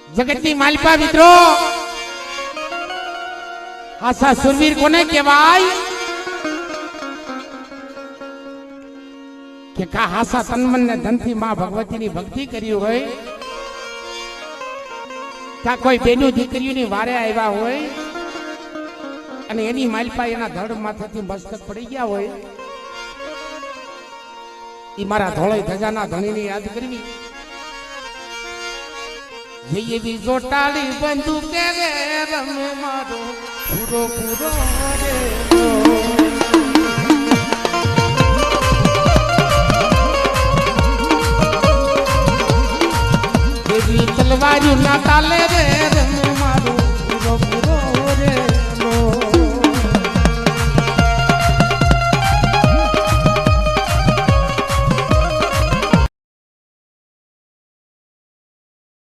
જગતની માલપા મિત્રો આશા સુરવીર કોને કહેવાય કે કા હાસા તનમન ને ધનથી માં ભગવતીની ભક્તિ કરી હોય કા કોઈ બેનું દીકરીઓની વારે આવ્યા હોય અને એની માલપા એના ધડ માથાથી મસ્તક પડી ગયા હોય ઈ મારા ધોળઈ ધજાના ધણીને યાદ કરવી જેવી જોટાળી બંદૂકે રે રમે મારો પૂરો પૂરો રે જેવી તલવાર્યું ના તાલે રે રમે મારો પૂરો પૂરો રે